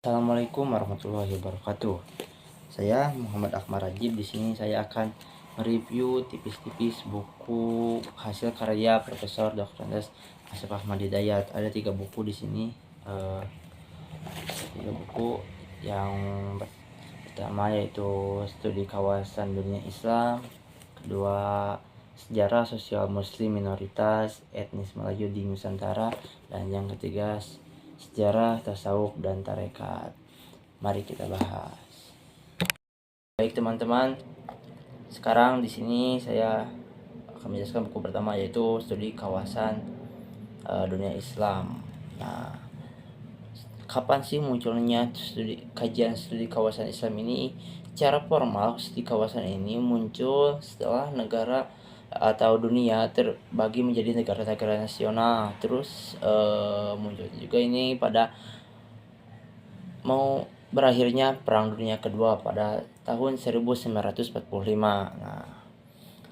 Assalamualaikum warahmatullahi wabarakatuh. Saya Muhammad Akmal Rajib. Di sini saya akan mereview tipis-tipis buku hasil karya Profesor Dr. Andes Asep Ahmad Hidayat. Ada 3 buku di sini. 3 buku. Yang pertama yaitu Studi Kawasan Dunia Islam, kedua Sejarah Sosial Muslim Minoritas Etnis Melayu di Nusantara, dan yang ketiga Sejarah Tasawuf dan Tarekat. Mari kita bahas. Baik teman-teman, sekarang di sini saya akan menjelaskan buku pertama yaitu Studi Kawasan Dunia Islam. Nah, kapan sih munculnya kajian studi kawasan Islam ini? Secara formal, studi kawasan ini muncul setelah negara atau dunia terbagi menjadi negara-negara nasional. Terus muncul juga ini pada mau berakhirnya Perang Dunia Kedua pada tahun 1945. Nah,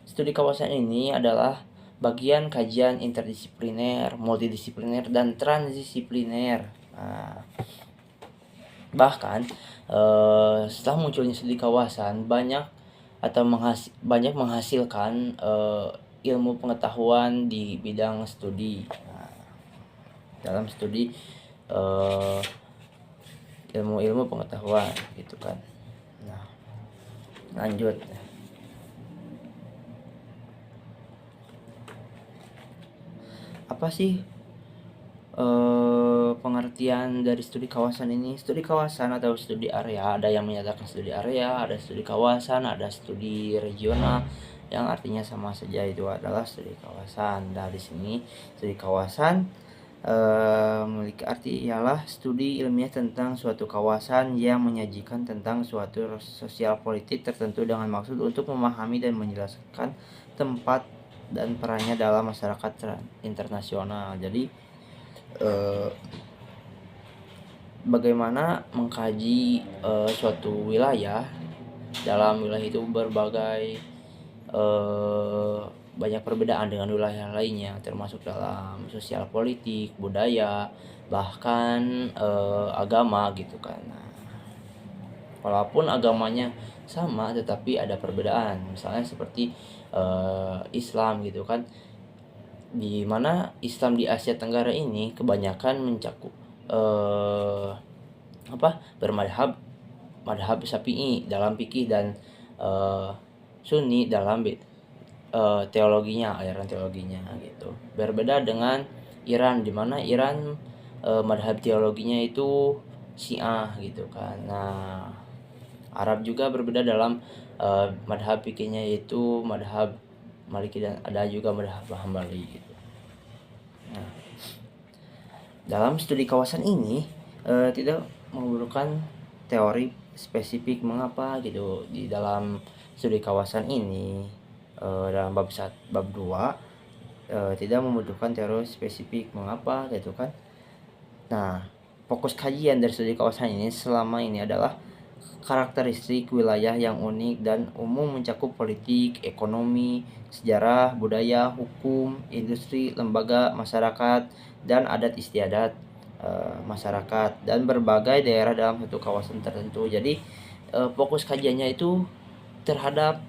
studi kawasan ini adalah bagian kajian interdisipliner, multidisipliner, dan transdisipliner. Nah, bahkan setelah munculnya studi kawasan banyak menghasilkan ilmu pengetahuan di bidang studi. Nah, dalam studi ilmu pengetahuan gitu kan. Nah, lanjut. Apa sih pengertian dari studi kawasan ini? Studi kawasan atau studi area, ada yang menyatakan studi area, ada studi kawasan, ada studi regional, yang artinya sama saja, itu adalah studi kawasan. Nah, di sini studi kawasan memiliki arti ialah studi ilmiah tentang suatu kawasan yang menyajikan tentang suatu sosial politik tertentu dengan maksud untuk memahami dan menjelaskan tempat dan perannya dalam masyarakat internasional. Jadi bagaimana mengkaji suatu wilayah. Dalam wilayah itu berbagai banyak perbedaan dengan wilayah lainnya, termasuk dalam sosial politik, budaya, bahkan agama gitu kan. Nah, walaupun agamanya sama tetapi ada perbedaan, misalnya seperti Islam gitu kan, di mana Islam di Asia Tenggara ini kebanyakan mencakup bermadhab Syafi'i dalam fikih, dan Sunni dalam teologinya, aliran teologinya gitu. Berbeda dengan Iran, di mana Iran madhab teologinya itu Syiah gitu kan. Nah, Arab juga berbeda dalam madhab fikihnya, yaitu madhab Maliki, dan ada juga madhab Hambali gitu. Nah, dalam studi kawasan ini tidak memerlukan teori spesifik mengapa gitu. Di dalam studi kawasan ini dalam bab 2 tidak membutuhkan teori spesifik mengapa gitu kan. Nah, fokus kajian dari studi kawasan ini selama ini adalah karakteristik wilayah yang unik dan umum, mencakup politik, ekonomi, sejarah, budaya, hukum, industri, lembaga, masyarakat, dan adat istiadat masyarakat dan berbagai daerah dalam satu kawasan tertentu. Jadi fokus kajiannya itu terhadap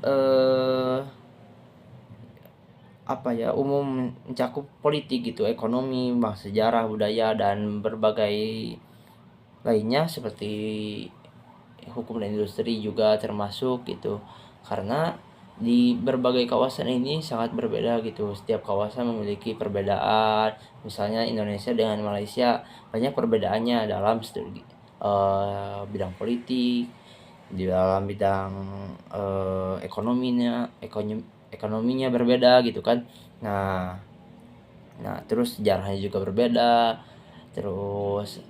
umum, mencakup politik gitu, ekonomi, sejarah, budaya, dan berbagai lainnya seperti hukum dan industri juga termasuk gitu. Karena di berbagai kawasan ini sangat berbeda gitu. Setiap kawasan memiliki perbedaan. Misalnya Indonesia dengan Malaysia banyak perbedaannya dalam studi bidang politik, di dalam bidang ekonominya berbeda gitu kan. Nah terus sejarahnya juga berbeda, terus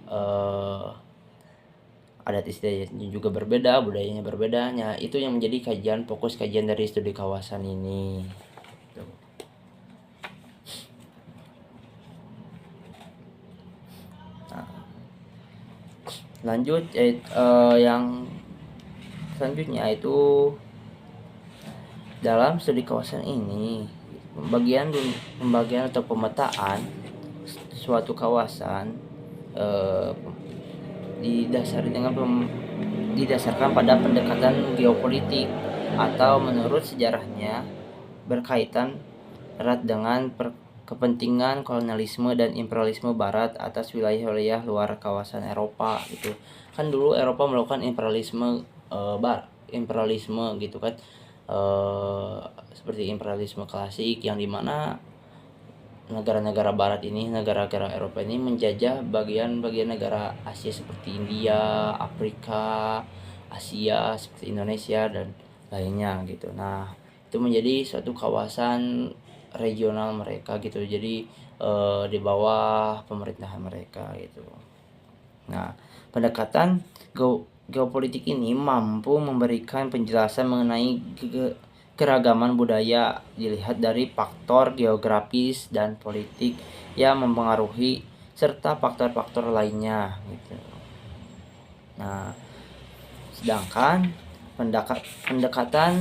adat istiadatnya juga berbeda, budayanya berbeda. Nah, itu yang menjadi fokus kajian dari studi kawasan ini. Nah, lanjut yang selanjutnya itu dalam studi kawasan ini pembagian atau pemetaan suatu kawasan didasarkan pada pendekatan geopolitik, atau menurut sejarahnya berkaitan erat dengan kepentingan kolonialisme dan imperialisme Barat atas wilayah-wilayah luar kawasan Eropa gitu. Kan dulu Eropa melakukan imperialisme gitu kan, seperti imperialisme klasik yang dimana negara-negara Barat ini, negara-negara Eropa ini menjajah bagian-bagian negara Asia seperti India, Afrika, Asia seperti Indonesia dan lainnya gitu. Nah, itu menjadi suatu kawasan regional mereka gitu. Jadi di bawah pemerintahan mereka gitu. Nah, pendekatan geopolitik ini mampu memberikan penjelasan mengenai keragaman budaya dilihat dari faktor geografis dan politik yang mempengaruhi serta faktor-faktor lainnya gitu. Nah, sedangkan pendekatan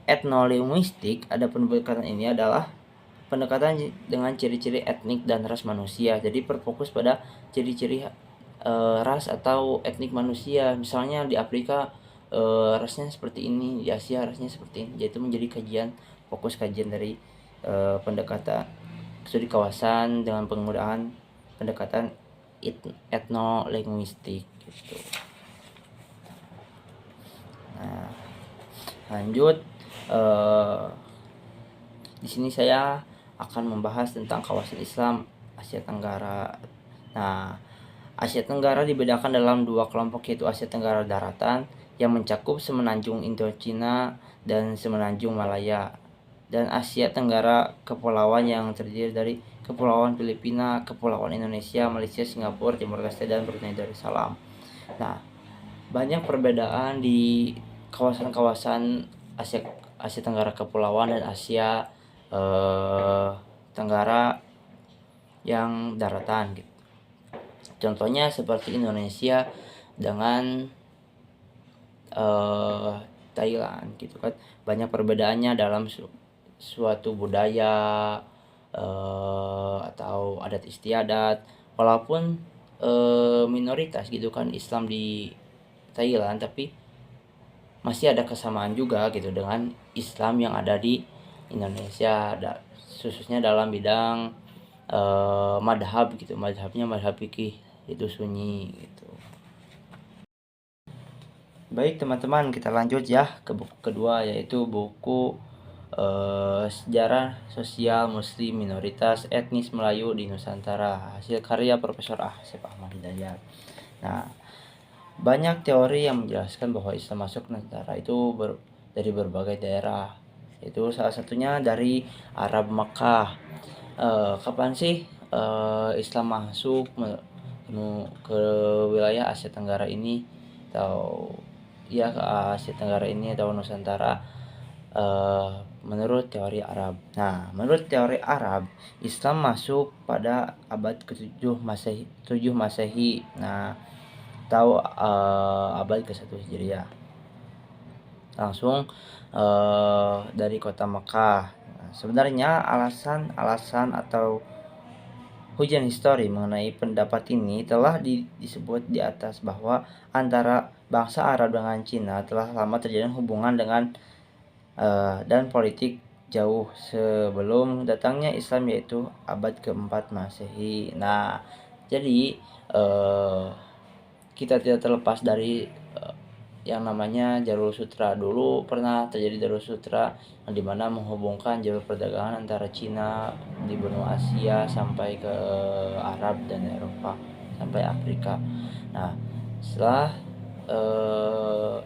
etnolinguistik, ada pendekatan ini adalah pendekatan dengan ciri-ciri etnik dan ras manusia. Jadi berfokus pada ciri-ciri ras atau etnik manusia. Misalnya di Afrika rasnya seperti ini, di Asia rasnya seperti ini. Yaitu menjadi fokus kajian dari pendekatan studi kawasan dengan penggunaan pendekatan etnolinguistik gitu. Nah, lanjut di sini saya akan membahas tentang kawasan Islam Asia Tenggara. Nah, Asia Tenggara dibedakan dalam dua kelompok, yaitu Asia Tenggara Daratan yang mencakup semenanjung Indochina dan semenanjung Malaya, dan Asia Tenggara Kepulauan yang terdiri dari Kepulauan Filipina, Kepulauan Indonesia, Malaysia, Singapura, Timor Leste, dan Brunei Darussalam. Nah, banyak perbedaan di kawasan-kawasan Asia Tenggara Kepulauan dan Asia Tenggara yang daratan gitu. Contohnya seperti Indonesia dengan Thailand gitu kan, banyak perbedaannya dalam suatu budaya atau adat istiadat, walaupun minoritas gitu kan Islam di Thailand, tapi masih ada kesamaan juga gitu dengan Islam yang ada di Indonesia, khususnya dalam bidang madhab gitu. Madhabnya madhab fikih, itu sunyi gitu. Baik teman-teman, kita lanjut ya ke buku kedua, yaitu buku Sejarah Sosial Muslim Minoritas Etnis Melayu di Nusantara, hasil karya Profesor Asep Ahmad Hidayat. Nah, banyak teori yang menjelaskan bahwa Islam masuk Nusantara itu dari berbagai daerah. Itu salah satunya dari Arab Makkah. Kapan sih Islam masuk ke wilayah Asia Tenggara ini, atau ya ke Asia Tenggara ini atau Nusantara? Menurut teori Arab. Nah, menurut teori Arab, Islam masuk pada abad ke-7 Masehi. Nah, atau abad ke-1 Hijriah. Langsung dari kota Mekah. Nah, sebenarnya alasan atau hujan histori mengenai pendapat ini telah disebut di atas, bahwa antara bangsa Arab dengan Cina telah lama terjadi hubungan dengan dan politik jauh sebelum datangnya Islam, yaitu abad ke-4 Masehi. Nah, jadi kita tidak terlepas dari yang namanya jalur sutra. Dulu pernah terjadi jalur sutra yang dimana menghubungkan jalur perdagangan antara Cina di benua Asia sampai ke Arab dan Eropa sampai Afrika. Nah, setelah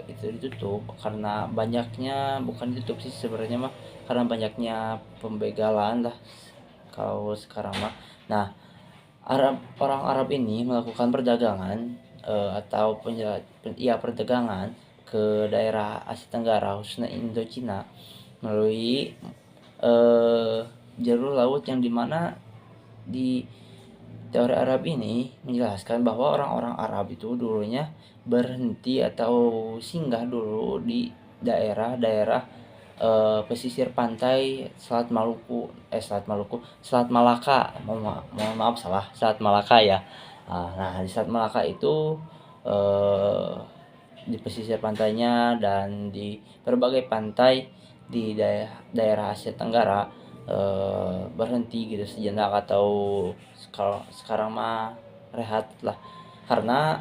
itu ditutup karena banyaknya, bukan ditutup sih sebenarnya mah, karena banyaknya pembegalan lah kalau sekarang mah. Nah, orang Arab ini melakukan perdagangan atau perdagangan ke daerah Asia Tenggara, khususnya Indochina, melalui jalur laut, yang dimana di teori Arab ini menjelaskan bahwa orang-orang Arab itu dulunya berhenti atau singgah dulu di daerah-daerah pesisir pantai Selat Malaka. Mohon maaf salah, Selat Malaka ya. Nah, di Selat Malaka itu eh, di pesisir pantainya dan di berbagai pantai di daerah Asia Tenggara berhenti gitu sejenak, atau sekarang mah rehat lah, karena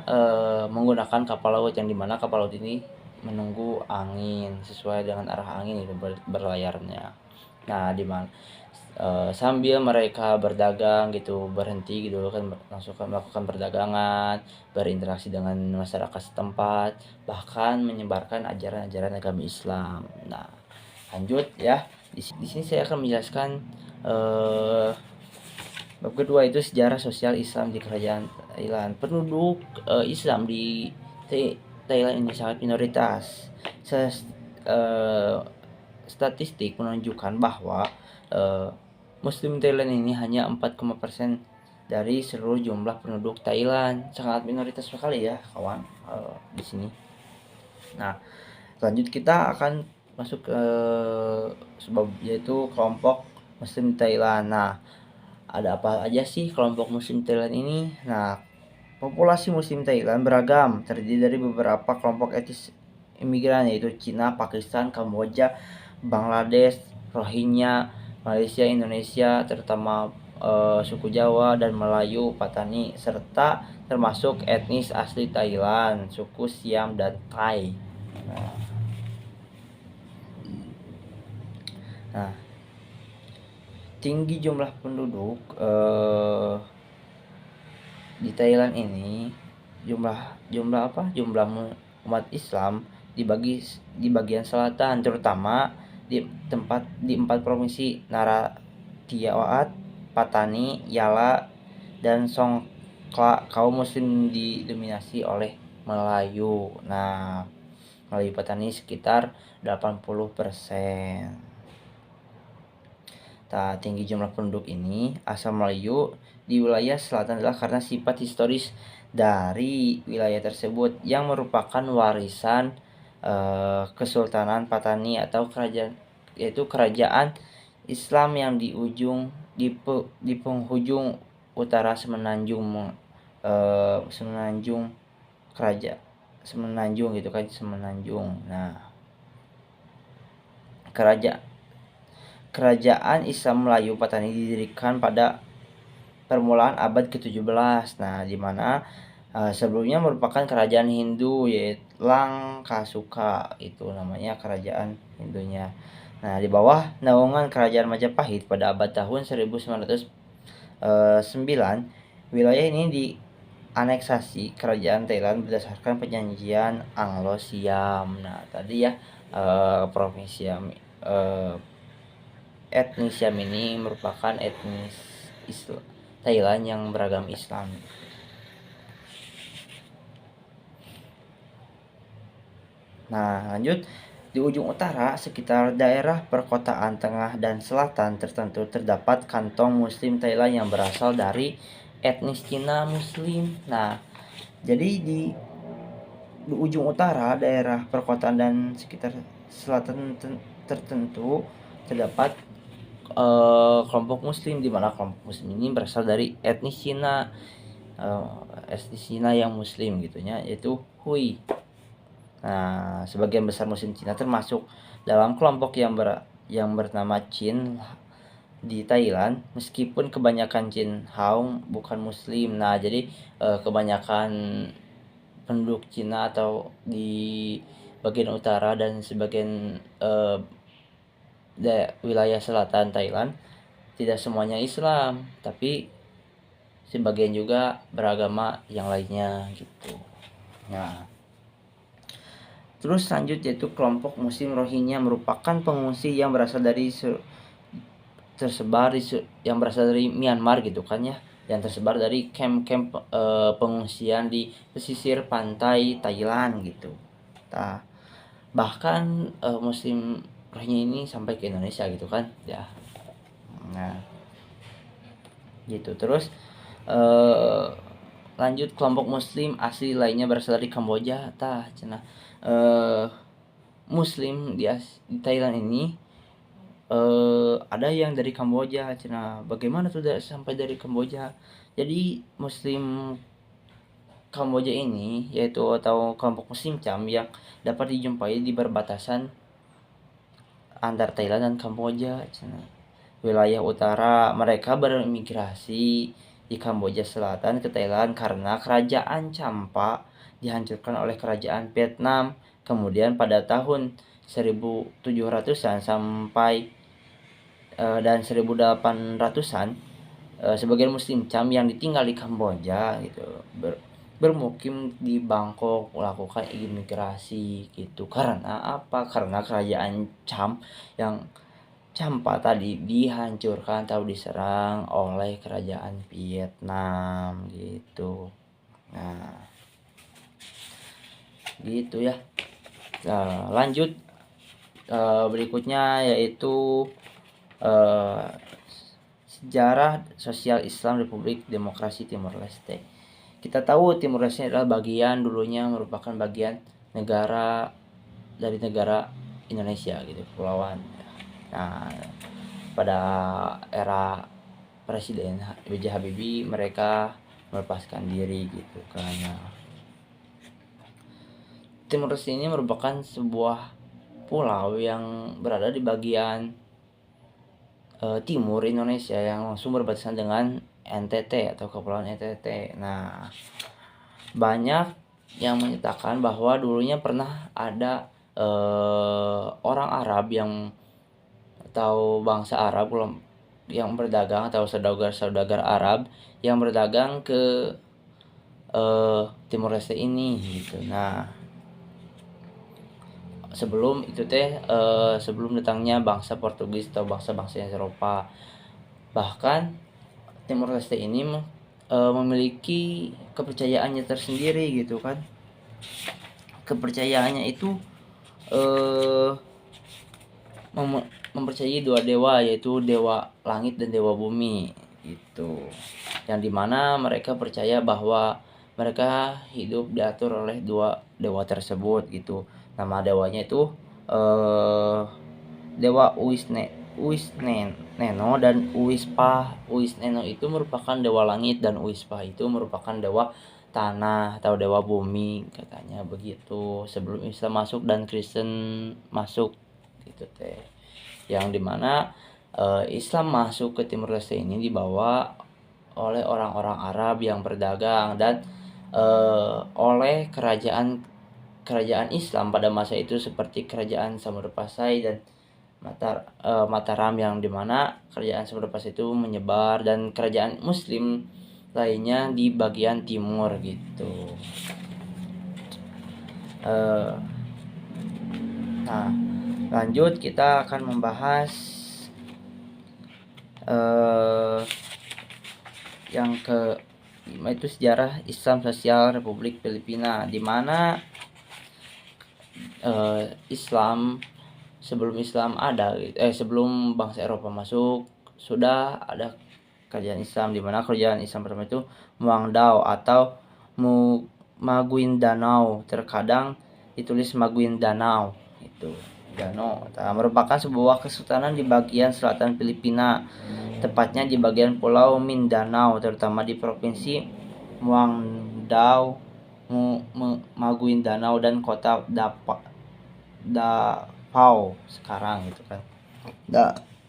menggunakan kapal laut, yang dimana kapal laut ini menunggu angin sesuai dengan arah angin itu berlayarnya. Nah, di mana sambil mereka berdagang gitu, berhenti gitu kan, langsung melakukan perdagangan, berinteraksi dengan masyarakat setempat, bahkan menyebarkan ajaran-ajaran agama Islam. Nah, lanjut ya. Di sini saya akan menjelaskan eh, bab kedua, itu sejarah sosial Islam di kerajaan Thailand. Penduduk Islam di Thailand ini sangat minoritas. Eh, Statistik menunjukkan bahwa eh, Muslim Thailand ini hanya 4% dari seluruh jumlah penduduk Thailand. Sangat minoritas sekali ya kawan di sini. Nah, lanjut kita akan masuk ke sebab, yaitu kelompok Muslim Thailand. Nah, ada apa aja sih kelompok Muslim Thailand ini? Nah, populasi Muslim Thailand beragam, terdiri dari beberapa kelompok etnis imigran, yaitu Cina, Pakistan, Kamboja, Bangladesh, Rohingya, Malaysia, Indonesia, terutama suku Jawa dan Melayu, Patani, serta termasuk etnis asli Thailand, suku Siam dan Thai. Nah, tinggi jumlah penduduk di Thailand ini, jumlah umat Islam di bagian selatan, terutama di 4 provinsi Narathiwat, Patani, Yala, dan Songkhla. Kaum muslim didominasi oleh Melayu. Nah, Melayu Patani sekitar 80%. Tinggi jumlah penduduk ini asal Melayu di wilayah selatan adalah karena sifat historis dari wilayah tersebut yang merupakan warisan Kesultanan Patani atau kerajaan, yaitu kerajaan Islam yang di penghujung utara semenanjung kerajaan semenanjung gitu kan, semenanjung. Nah, Kerajaan Islam Melayu Patani didirikan pada permulaan abad ke-17. Nah, di mana sebelumnya merupakan kerajaan Hindu, yaitu Langkasuka, itu namanya kerajaan Hindunya. Nah, di bawah naungan kerajaan Majapahit pada abad tahun 1909, wilayah ini dianeksasi kerajaan Thailand berdasarkan perjanjian Anglo-Siam. Nah, tadi ya provinsi etnis Siam ini merupakan etnis Thailand yang beragam Islam. Nah, lanjut, di ujung utara sekitar daerah perkotaan tengah dan selatan tertentu terdapat kantong Muslim Thailand yang berasal dari etnis Cina Muslim. Nah, jadi di ujung utara daerah perkotaan dan sekitar selatan tertentu terdapat kelompok Muslim, di mana kelompok Muslim ini berasal dari etnis Cina yang Muslim gitunya, yaitu Hui. Nah, sebagian besar Muslim Cina termasuk dalam kelompok yang bernama Chin di Thailand, meskipun kebanyakan Chin Hao bukan Muslim. Nah, jadi kebanyakan penduduk Cina atau di bagian utara dan sebagian wilayah selatan Thailand tidak semuanya Islam, tapi sebagian juga beragama yang lainnya gitu. Nah, terus lanjut, yaitu kelompok Muslim Rohingya merupakan pengungsi yang berasal dari Myanmar gitu kan ya, yang tersebar dari camp-camp pengungsian di pesisir pantai Thailand gitu. Nah, bahkan Muslim Rohingya ini sampai ke Indonesia gitu kan ya. Nah, gitu. Terus lanjut, kelompok Muslim asli lainnya berasal dari Kamboja. Muslim di Thailand ini ada yang dari Kamboja. Bagaimana tuh sampai dari Kamboja? Jadi Muslim Kamboja ini yaitu atau kelompok musim Cham yang dapat dijumpai di perbatasan antar Thailand dan Kamboja. Wilayah utara mereka bermigrasi di Kamboja Selatan ke Thailand karena kerajaan Champa dihancurkan oleh kerajaan Vietnam. Kemudian pada tahun 1700-an sampai dan 1800-an sebagian muslim Cham yang ditinggal di Kamboja gitu bermukim di Bangkok melakukan imigrasi gitu. Karena apa? Karena kerajaan Cham yang Champa tadi dihancurkan atau diserang oleh kerajaan Vietnam gitu. Nah, gitu ya. Lanjut berikutnya yaitu sejarah sosial Islam Republik Demokrasi Timor Leste. Kita tahu Timor Leste adalah dulunya merupakan bagian negara dari negara Indonesia gitu, kepulauan. Nah, pada era Presiden B.J. Habibie mereka melepaskan diri gitu karena Timor Leste ini merupakan sebuah pulau yang berada di bagian timur Indonesia yang langsung berbatasan dengan NTT atau Kepulauan NTT. Nah, banyak yang menyatakan bahwa dulunya pernah ada orang Arab yang atau bangsa Arab yang berdagang atau saudagar Arab yang berdagang ke Timor Leste ini gitu. Nah, sebelum itu sebelum datangnya bangsa Portugis atau bangsa-bangsa Eropa. Bahkan Timor Leste ini memiliki kepercayaannya tersendiri gitu kan. Kepercayaannya itu mempercayai dua dewa, yaitu dewa langit dan dewa bumi gitu. Yang dimana mereka percaya bahwa mereka hidup diatur oleh dua dewa tersebut gitu. Nama dewanya itu dewa Uisneno dan Uispa. Uisneno itu merupakan dewa langit dan Uispa itu merupakan dewa tanah atau dewa bumi, katanya begitu sebelum Islam masuk dan Kristen masuk gitu teh. Yang dimana Islam masuk ke Timur Leste ini dibawa oleh orang-orang Arab yang berdagang dan oleh kerajaan Islam pada masa itu seperti kerajaan Samudapasai dan Mataram, yang dimana kerajaan Samudapasai itu menyebar dan kerajaan Muslim lainnya di bagian timur gitu. Nah, lanjut kita akan membahas yang itu sejarah Islam Sosial Republik Filipina, di mana Islam sebelum Islam ada sebelum bangsa Eropa masuk sudah ada kerajaan Islam, di mana kerajaan Islam pertama itu Muang Dao atau Maguindanao, terkadang ditulis Maguindanao itu Danau. Merupakan sebuah kesultanan di bagian selatan Filipina, tepatnya di bagian pulau Mindanao, terutama di provinsi Muang Dao, Maguindanao dan kota Davao sekarang gitu kan.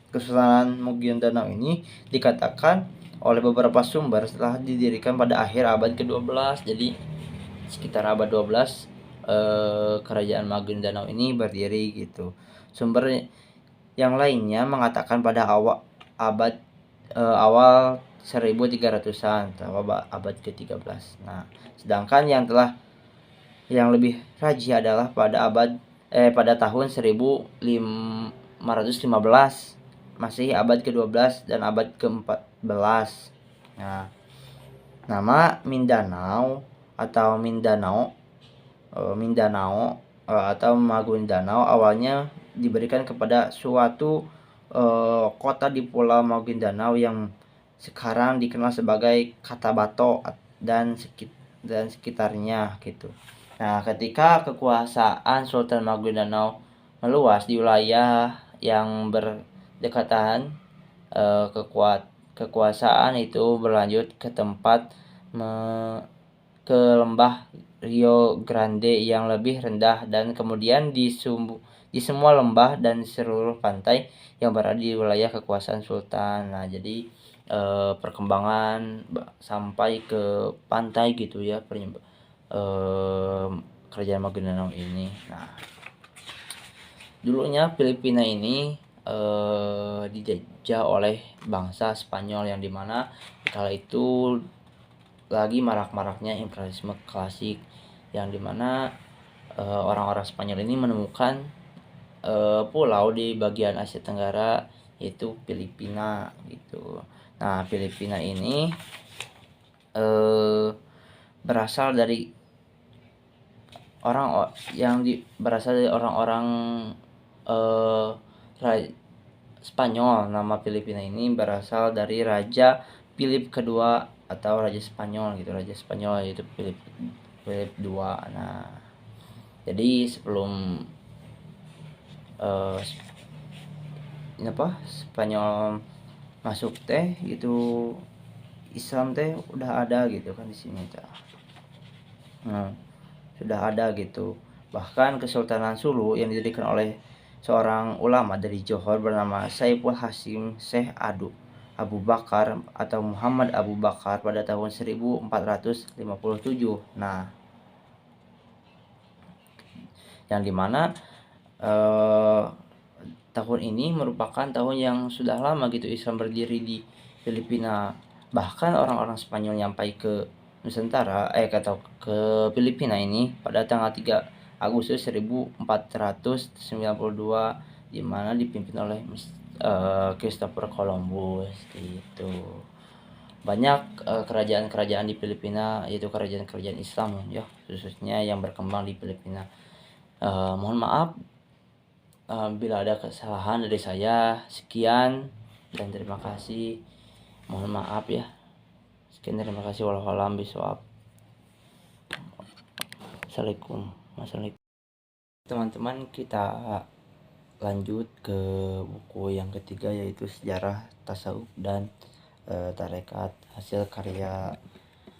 Kesultanan Maguindanao ini dikatakan oleh beberapa sumber setelah didirikan pada akhir abad ke-12. Jadi sekitar abad 12 kerajaan Maguindanao ini berdiri gitu. Sumber yang lainnya mengatakan pada awal 1300-an atau abad ke-13. Nah, sedangkan yang lebih rajih adalah pada tahun 1515, masih abad ke-12 dan abad ke-14. Nah, nama Mindanao atau atau Maguindanao awalnya diberikan kepada suatu kota di Pulau Maguindanao yang sekarang dikenal sebagai Cotabato dan sekitarnya gitu. Nah, ketika kekuasaan Sultan Maguindanao meluas di wilayah yang berdekatan, kekuasaan itu berlanjut ke tempat ke lembah Rio Grande yang lebih rendah, dan kemudian di semua lembah dan seluruh pantai yang berada di wilayah kekuasaan sultan. Nah, jadi perkembangan sampai ke pantai gitu ya, kerajaan Magellan ini. Nah, dulunya Filipina ini dijajah oleh bangsa Spanyol, yang dimana kala itu lagi marak-maraknya imperialisme klasik, yang dimana orang-orang Spanyol ini menemukan pulau di bagian Asia Tenggara, yaitu Filipina gitu. Nah, Filipina ini berasal dari orang-orang Spanyol. Nama Filipina ini berasal dari Raja Philip kedua atau Raja Spanyol gitu, Raja Spanyol yaitu Philip II. Nah, jadi sebelum Spanyol masuk teh gitu, Islam teh udah ada gitu kan di sini teh. Sudah ada gitu. Bahkan Kesultanan Sulu yang didirikan oleh seorang ulama dari Johor bernama Saiful Hasim Syekh Abu Bakar atau Muhammad Abu Bakar pada tahun 1457. Nah, yang dimana tahun ini merupakan tahun yang sudah lama gitu Islam berdiri di Filipina. Bahkan orang-orang Spanyol nyampai ke Nusantara atau ke Filipina ini pada tanggal 3 Agustus 1492, di mana dipimpin oleh Christopher Columbus gitu. Banyak kerajaan-kerajaan di Filipina, yaitu kerajaan-kerajaan Islam ya, khususnya yang berkembang di Filipina. Mohon maaf bila ada kesalahan dari saya. Sekian dan terima kasih. Mohon maaf ya. Sekian, terima kasih. Wallahu a'lam bishawab. Assalamualaikum. Teman-teman, kita lanjut ke buku yang ketiga, yaitu Sejarah Tasawuf dan Tarekat, hasil karya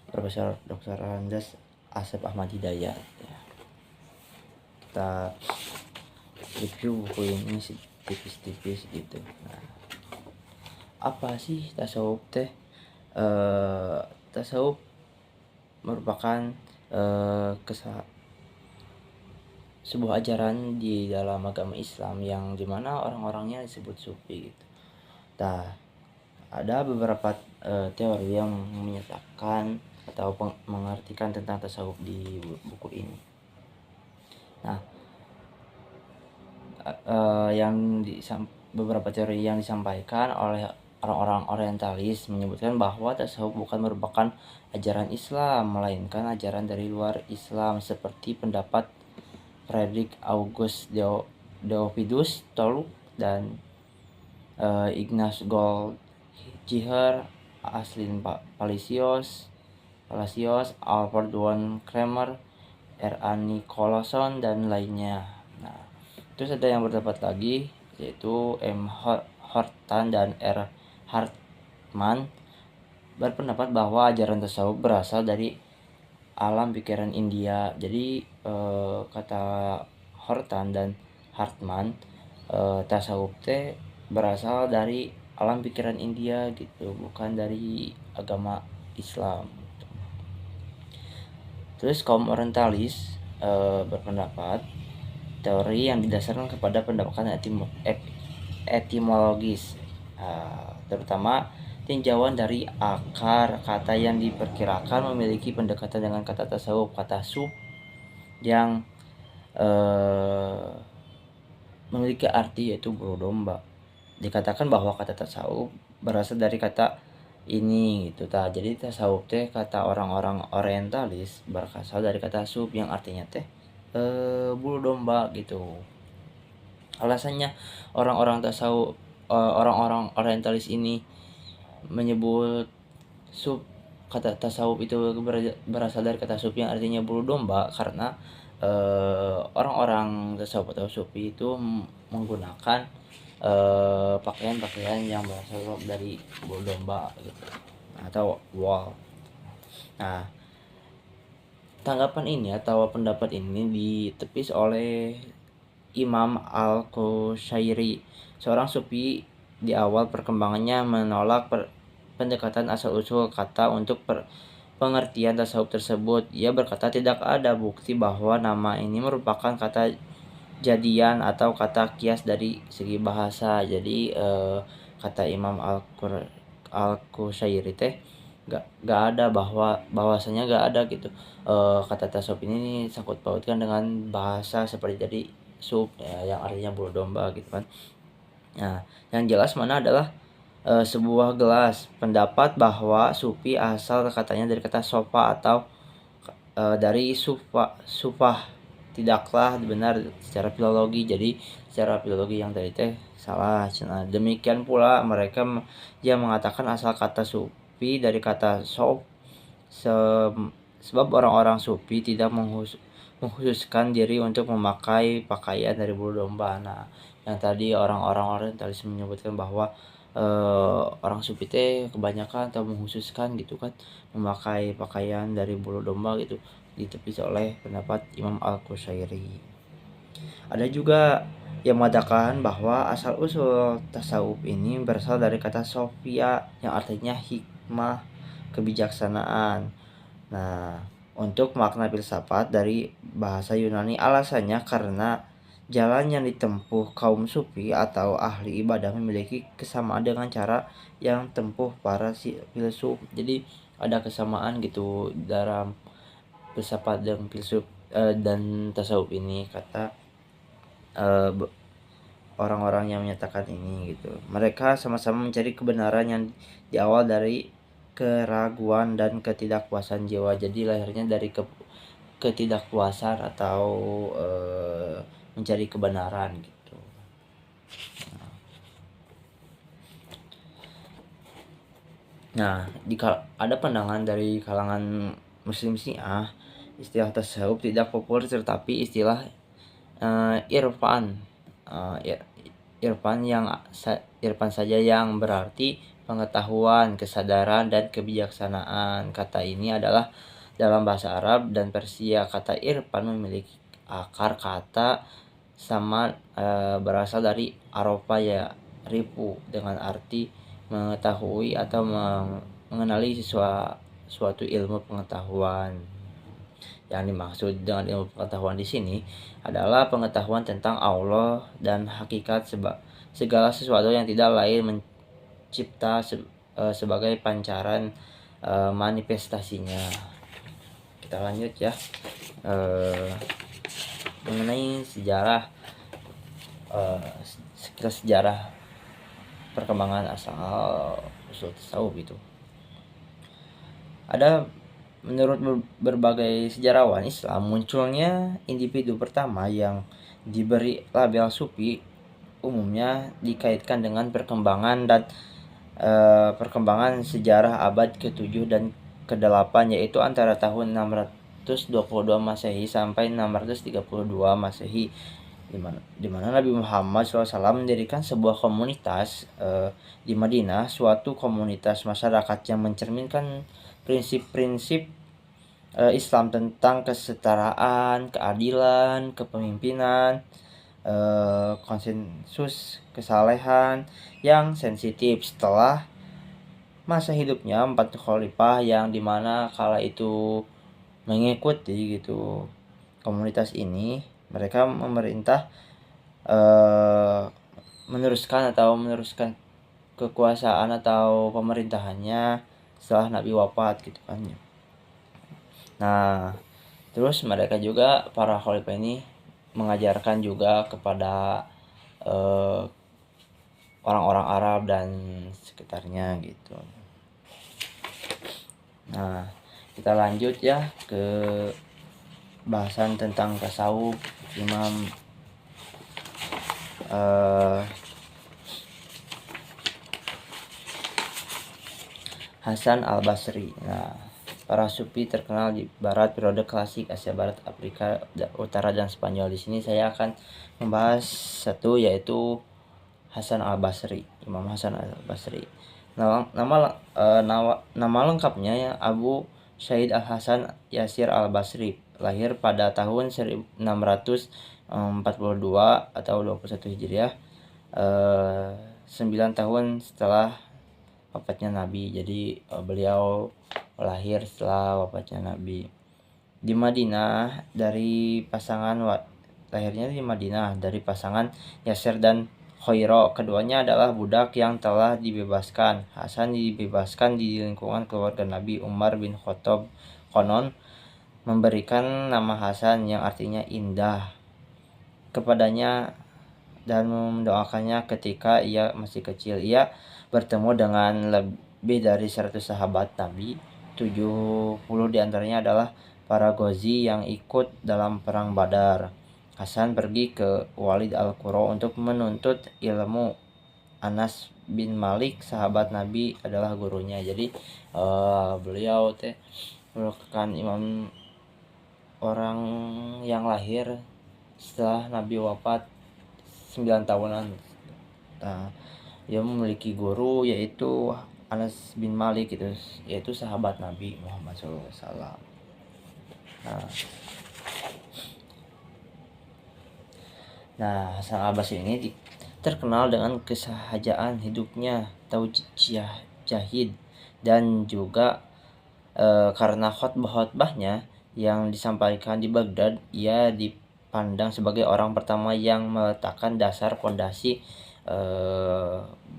Profesor Dr. Andes Asep Ahmad Hidayat ya. Kita review buku ini tipis-tipis gitu. Nah, apa sih tasawuf teh? Tasawuf merupakan sebuah ajaran di dalam agama Islam yang dimana orang-orangnya disebut sufi gitu. Nah, ada beberapa teori yang menyatakan atau mengartikan tentang tasawuf di buku ini. Nah, beberapa teori yang disampaikan oleh orang-orang orientalis menyebutkan bahwa tasawuf bukan merupakan ajaran Islam, melainkan ajaran dari luar Islam, seperti pendapat Friedrich August Theophilus Toluk dan Ignaz Goldziher, Aslin Palacios, Albert von Kremer, R.A. Nicholson, dan lainnya. Nah, terus ada yang berpendapat lagi, yaitu M. Hortan dan R. Hartman, berpendapat bahwa ajaran tasawuf berasal dari alam pikiran India. Jadi kata Hortan dan Hartman, tasawuf teh berasal dari alam pikiran India gitu, bukan dari agama Islam. Terus kaum orientalis berpendapat teori yang didasarkan kepada pendekatan etimologis, terutama tinjauan dari akar kata yang diperkirakan memiliki pendekatan dengan kata tasawuf, kata sub, yang memiliki arti yaitu bulu domba. Dikatakan bahwa kata tasawuf berasal dari kata ini gitu. Jadi tasawuf teh kata orang-orang orientalis berasal dari kata sub yang artinya teh bulu domba gitu. Alasannya orang-orang tasawuf, orang-orang orientalis ini menyebut kata tasawuf itu berasal dari kata sub yang artinya bulu domba karena orang-orang tasawuf atau sufi itu menggunakan pakaian-pakaian yang berasal dari bulu domba gitu, atau wol. Nah, tanggapan ini atau pendapat ini ditepis oleh Imam Al-Qushairi, seorang sufi di awal perkembangannya menolak pendekatan asal-usul kata untuk pengertian tasawuf tersebut. Ia berkata tidak ada bukti bahwa nama ini merupakan kata jadian atau kata kias dari segi bahasa. Jadi kata Imam Al-Qushairi teh gak ada bahwasanya gak ada gitu kata tasawuf ini sangkut pautkan dengan bahasa seperti jadi sub ya, yang artinya bulu domba gitu kan. Nah, yang jelas mana adalah sebuah gelas pendapat bahwa sufi asal katanya dari kata sofa atau dari sufah tidaklah benar secara filologi. Jadi secara filologi yang tadi teh salah. Nah, demikian pula mereka yang mengatakan asal kata sufi dari kata sof, sebab orang-orang sufi tidak mengkhususkan diri untuk memakai pakaian dari bulu domba. Nah, yang tadi orang-orang orientalis menyebutkan bahwa orang sufi teh kebanyakan atau mengkhususkan gitu kan memakai pakaian dari bulu domba gitu, ditepis oleh pendapat Imam Al-Qushairi. Ada juga yang mengatakan bahwa asal usul tasawuf ini berasal dari kata sofia yang artinya hikmah, kebijaksanaan. Nah, untuk makna filsafat dari bahasa Yunani alasannya karena jalan yang ditempuh kaum sufi atau ahli ibadah memiliki kesamaan dengan cara yang tempuh para filsuf. Jadi ada kesamaan gitu dalam filsafat dan filsuf dan tasawuf ini, kata orang-orang yang menyatakan ini gitu. Mereka sama-sama mencari kebenaran yang di awal dari keraguan dan ketidakpuasan jiwa. Jadi lahirnya dari ketidakpuasan atau mencari kebenaran gitu. Nah, jika ada pandangan dari kalangan Muslim Syiah, istilah tasawuf tidak populer, tetapi istilah irfan irfan saja yang berarti pengetahuan, kesadaran, dan kebijaksanaan. Kata ini adalah dalam bahasa Arab dan Persia. Kata irfan memiliki akar kata sama berasal dari arofa ya rifu dengan arti mengetahui atau mengenali suatu ilmu pengetahuan. Yang dimaksud dengan ilmu pengetahuan di sini adalah pengetahuan tentang Allah dan hakikat segala sesuatu yang tidak lain mencipta sebagai pancaran manifestasinya. Kita lanjut ya, mengenai sejarah sejarah perkembangan asal usul tasawuf itu. Ada menurut berbagai sejarawan Islam, munculnya individu pertama yang diberi label sufi umumnya dikaitkan dengan perkembangan sejarah abad ke-7 dan ke-8, yaitu antara tahun 622 Masehi sampai 632 Masehi, di mana Nabi Muhammad SAW mendirikan sebuah komunitas di Madinah, suatu komunitas masyarakat yang mencerminkan prinsip-prinsip Islam tentang kesetaraan, keadilan, kepemimpinan, konsensus kesalehan yang sensitif. Setelah masa hidupnya 4 khalifah yang dimana kala itu mengikuti gitu komunitas ini, mereka memerintah meneruskan kekuasaan atau pemerintahannya setelah Nabi wafat gitu kan. Nah, terus mereka juga para khalifah ini mengajarkan juga kepada orang-orang Arab dan sekitarnya gitu. Nah, kita lanjut ya ke bahasan tentang tasawuf Imam Hasan al-Basri. Nah, para sufi terkenal di barat periode klasik Asia Barat, Afrika Utara, dan Spanyol. Di sini saya akan membahas satu, yaitu Hasan al-Basri, Imam Hasan al-Basri. Nama lengkapnya ya Abu Syahid Al-Hasan Yasir Al-Basri, lahir pada tahun 1642 atau 21 Hijriah, 9 tahun setelah wafatnya Nabi. Jadi beliau lahir setelah wafatnya Nabi. Di Madinah dari pasangan lahirnya di Madinah dari pasangan Yasir dan Khairo. Keduanya adalah budak yang telah dibebaskan. Hasan dibebaskan di lingkungan keluarga Nabi. Umar bin Khattab konon memberikan nama Hasan yang artinya indah kepadanya dan mendoakannya ketika ia masih kecil. Ia bertemu dengan lebih dari 100 sahabat Nabi. 70 diantaranya adalah para ghazi yang ikut dalam perang Badar. Hasan pergi ke Walid Al-Qura untuk menuntut ilmu. Anas bin Malik, sahabat Nabi, adalah gurunya. Jadi beliau merupakan imam orang yang lahir setelah Nabi wafat 9 tahunan. Nah, dia memiliki guru yaitu Anas bin Malik, yaitu sahabat Nabi Muhammad SAW. Nah, Hasan al-Basri ini terkenal dengan kesahajaan hidupnya, tauhid dan juga karena khotbah-khotbahnya yang disampaikan di Baghdad, ia dipandang sebagai orang pertama yang meletakkan dasar fondasi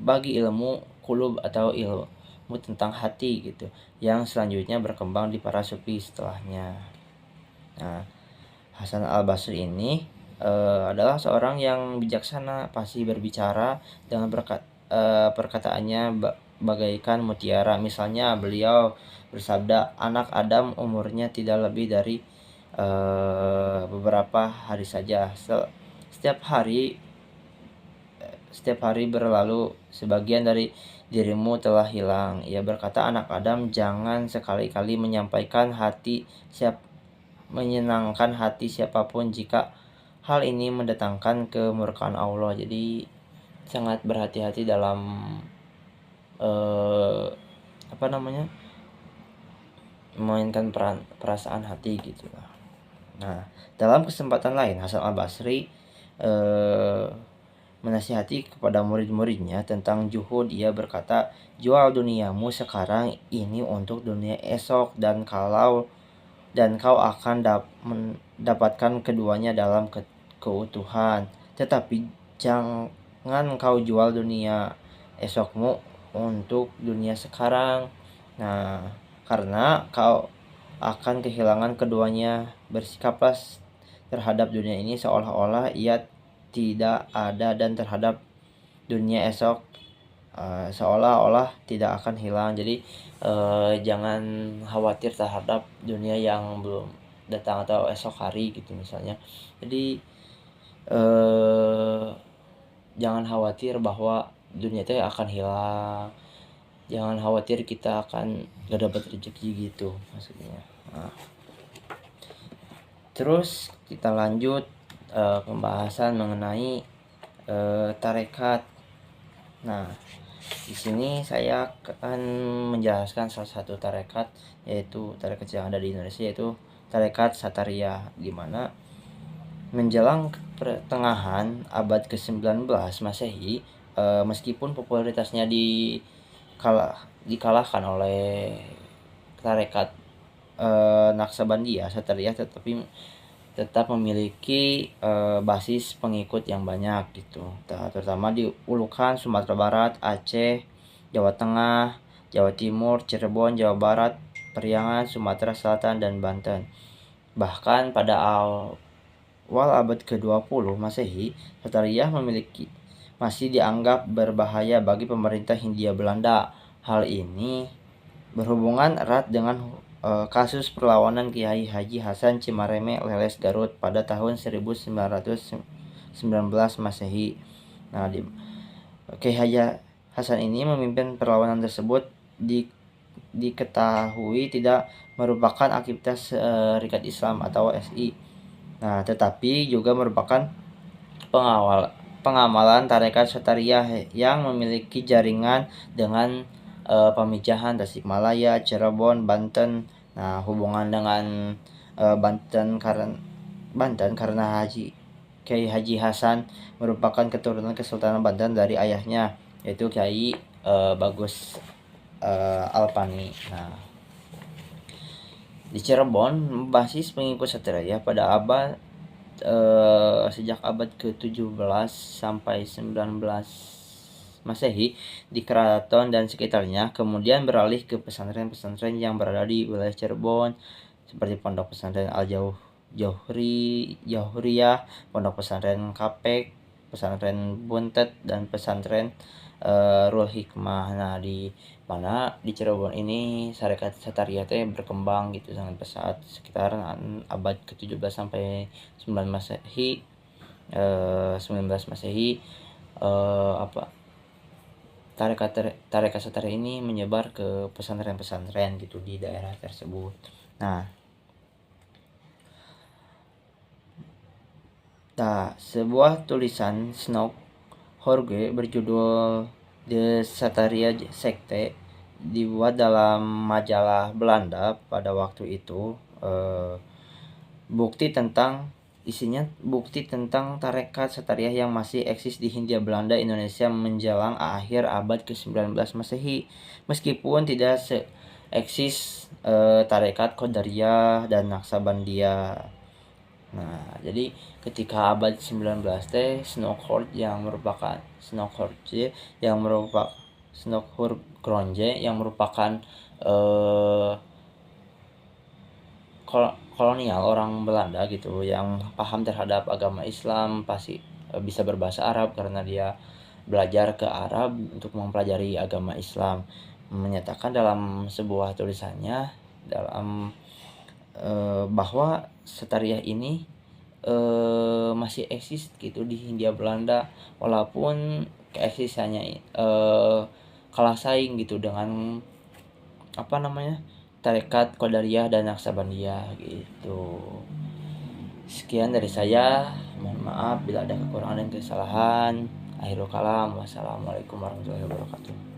bagi ilmu qulub atau ilmu tentang hati gitu, yang selanjutnya berkembang di para sufi setelahnya. Nah, Hasan al-Basri ini adalah seorang yang bijaksana, fasih berbicara dengan perkataannya bagaikan mutiara. Misalnya beliau bersabda, anak Adam umurnya tidak lebih dari beberapa hari saja. Setiap hari berlalu, sebagian dari dirimu telah hilang. Ia berkata, anak Adam, jangan sekali-kali menyenangkan hati siapapun jika hal ini mendatangkan kemurkaan Allah. Jadi sangat berhati-hati dalam memainkan perasaan hati gitu. Nah, dalam kesempatan lain Hasan al-Basri menasihati kepada murid-muridnya tentang zuhud. Ia berkata, jual duniamu sekarang ini untuk dunia esok, dan kau akan mendapatkan keduanya dalam keutuhan. Tetapi jangan kau jual dunia esokmu untuk dunia sekarang. Nah, karena kau akan kehilangan keduanya. Bersikaplah terhadap dunia ini seolah-olah ia tidak ada, dan terhadap dunia esok seolah-olah tidak akan hilang. Jadi jangan khawatir terhadap dunia yang belum datang atau esok hari gitu misalnya. Jadi jangan khawatir bahwa dunia itu akan hilang. Jangan khawatir kita akan gak dapat rezeki gitu maksudnya. Nah, terus kita lanjut pembahasan mengenai tarekat. Nah, di sini saya akan menjelaskan salah satu tarekat, yaitu tarekat yang ada di Indonesia, yaitu tarekat Satariyah, di mana menjelang pertengahan abad ke-19 Masehi, meskipun popularitasnya dikalahkan oleh tarekat Naqsabandiyah, Satariyah tetap memiliki basis pengikut yang banyak gitu, terutama di Ulukan, Sumatera Barat, Aceh, Jawa Tengah, Jawa Timur, Cirebon, Jawa Barat, Periangan, Sumatera Selatan, dan Banten. Bahkan pada awal abad ke-20 Masehi, Satariyah masih dianggap berbahaya bagi pemerintah Hindia Belanda. Hal ini berhubungan erat dengan kasus perlawanan Kiai Haji Hasan Cimareme Leles Garut pada tahun 1919 Masehi. Nah, Kiai Haji Hasan ini memimpin perlawanan tersebut diketahui tidak merupakan aktivitas Serikat Islam atau SI. Nah, tetapi juga merupakan pengamalan tarekat Satariyah yang memiliki jaringan dengan pemijahan Tasikmalaya, Cirebon, Banten, Nah, hubungan dengan Banten karena Kiai Haji Hasan merupakan keturunan Kesultanan Banten dari ayahnya, yaitu Kiai Bagus Alpani. Nah, di Cirebon basis pengikut Satria pada sejak abad ke-17 sampai 19 Masehi di keraton dan sekitarnya, kemudian beralih ke pesantren-pesantren yang berada di wilayah Cirebon seperti Pondok Pesantren Al-Jauhriyah, Pondok Pesantren Kapek, Pesantren Buntet, dan Pesantren Rul Hikmah. Nah, di mana di Cirebon ini Sarekat Sataria teh berkembang gitu sangat pesat sekitar abad ke-17 sampai 19 Masehi. 19 Masehi Tarekat Sataria ini menyebar ke pesantren-pesantren gitu di daerah tersebut. Nah, sebuah tulisan Snoek Horge berjudul The Sataria Sekte dibuat dalam majalah Belanda pada waktu itu. Isinya bukti tentang tarekat Sataria yang masih eksis di Hindia Belanda Indonesia menjelang akhir abad ke-19 Masehi, meskipun tidak eksis tarekat Qadariyah dan Naqsabandiyah. Nah, jadi ketika abad 19 teh Snoekhorst yang merupakan kolonial orang Belanda gitu yang paham terhadap agama Islam, pasti bisa berbahasa Arab karena dia belajar ke Arab untuk mempelajari agama Islam, menyatakan dalam sebuah tulisannya bahwa Sataria ini masih eksis gitu di Hindia Belanda, walaupun keeksisannya kalah saing gitu dengan tarekat Qadariyah dan Naqsabandiyah gitu. Sekian dari saya, mohon maaf bila ada kekurangan dan kesalahan. Akhirul kalam, wassalamualaikum warahmatullahi wabarakatuh.